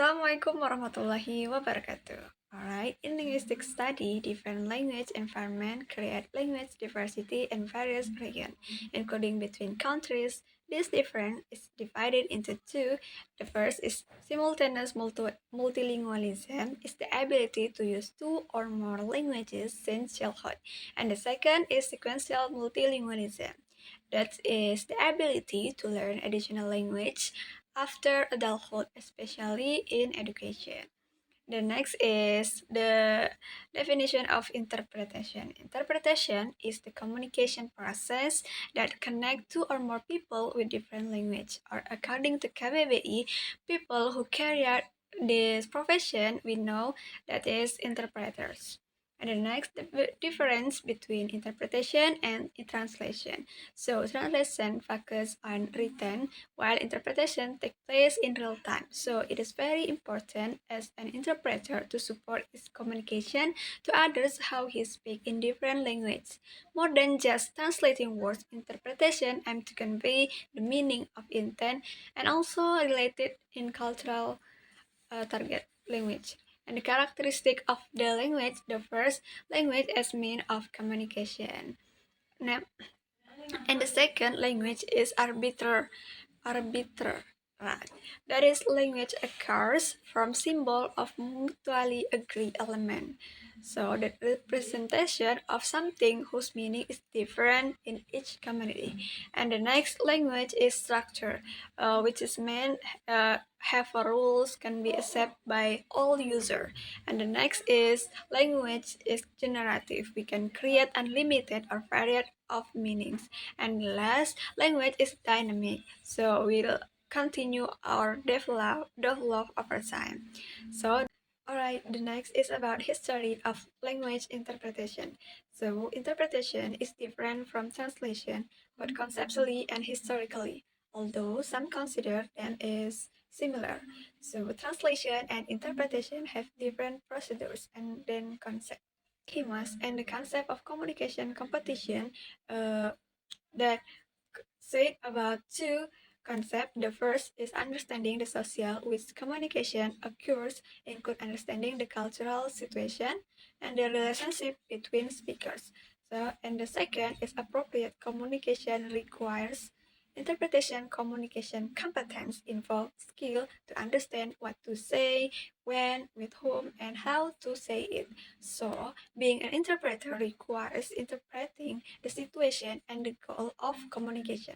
Assalamualaikum warahmatullahi wabarakatuh. Alright, in linguistic study, different language environment create language diversity in various regions, including between countries. This difference is divided into two. The first is simultaneous multilingualism, is the ability to use two or more languages since childhood, and the second is sequential multilingualism. That is the ability to learn additional language after adulthood, especially in education. The next is the definition of interpretation. Interpretation is the communication process that connect two or more people with different language. Or according to KBBI, people who carry out this profession we know that is interpreters. And the next, the difference between interpretation and translation. So translation focuses on written, while interpretation takes place in real time. So it is very important as an interpreter to support his communication to others how he speaks in different languages. More than just translating words, interpretation aims to convey the meaning of intent and also related in cultural target language. And the characteristic of the language, the first language as mean of communication. Now, and the second language is arbiter. Right. That is language occurs from symbol of mutually agreed element. So the representation of something whose meaning is different in each community. And the next language is structure, which is meant have a rules can be accepted by all user. And the next is language is generative. We can create unlimited or varied of meanings. And the last language is dynamic. So we'll continue our develop over time. So alright, the next is about history of language interpretation. So interpretation is different from translation, both conceptually and historically, although some consider them as similar. So translation and interpretation have different procedures and then concept schemas and the concept of communication competition that said about two concepts. The first is understanding the social, which communication occurs include understanding the cultural situation and the relationship between speakers. So, and the second is appropriate communication requires interpretation. Communication competence involves skill to understand what to say, when, with whom, and how to say it. So, being an interpreter requires interpreting the situation and the goal of communication.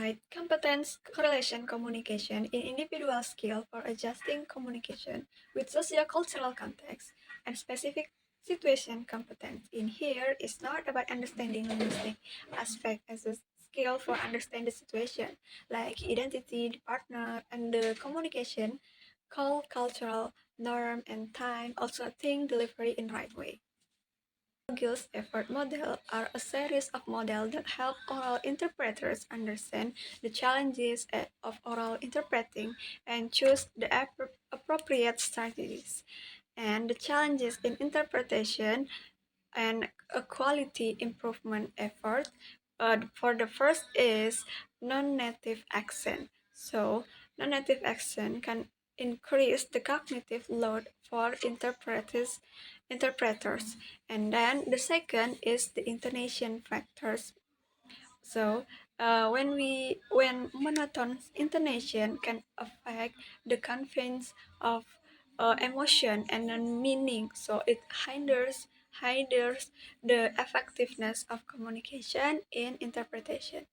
Right. Competence correlation communication in individual skill for adjusting communication with socio-cultural context and specific situation competence. In here is not about understanding linguistic aspect as a skill for understand the situation like identity, the partner, and the communication, call cultural norm and time. Also think delivery in right way. Gill's effort model are a series of models that help oral interpreters understand the challenges of oral interpreting and choose the appropriate strategies. And the challenges in interpretation and a quality improvement effort. For the first is non-native accent. So non-native accent can increase the cognitive load for interpreters. And then the second is the intonation factors. So when monotone intonation can affect the conveyance of emotion and meaning, so it hinders the effectiveness of communication in interpretation.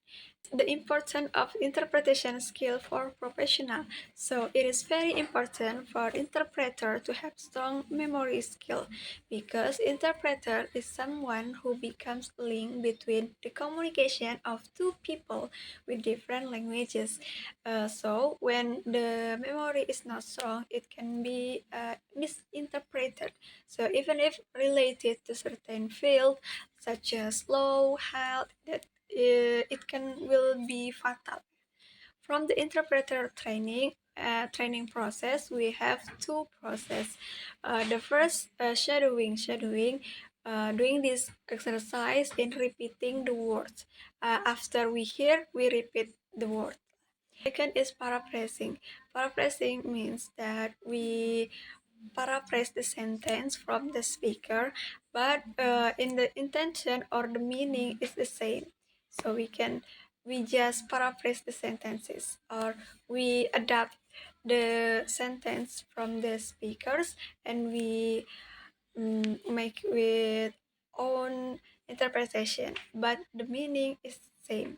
The importance of interpretation skill for professional. So it is very important for interpreter to have strong memory skill because interpreter is someone who becomes link between the communication of two people with different languages. So when the memory is not strong, it can be misinterpreted. So even if related to certain field such as law, health, that it can will be fatal. From the interpreter training process, we have two process. The first shadowing. Doing this exercise in repeating the words. After we hear, we repeat the word. Second is paraphrasing. Paraphrasing means that we paraphrase the sentence from the speaker, but in the intention or the meaning is the same. So we just paraphrase the sentences, or we adapt the sentence from the speakers, and we make with own interpretation, but the meaning is same.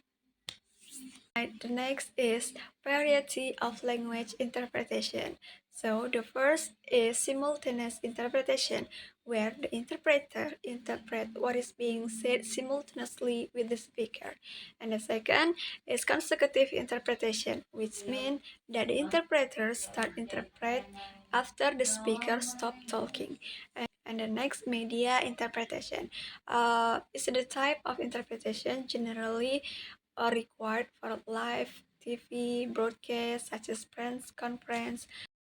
The next is variety of language interpretation. So the first is simultaneous interpretation, where the interpreter interprets what is being said simultaneously with the speaker. And the second is consecutive interpretation, which means that the interpreter start interpret after the speaker stop talking. And the next, media interpretation, is the type of interpretation generally are required for live TV broadcasts such as press conference,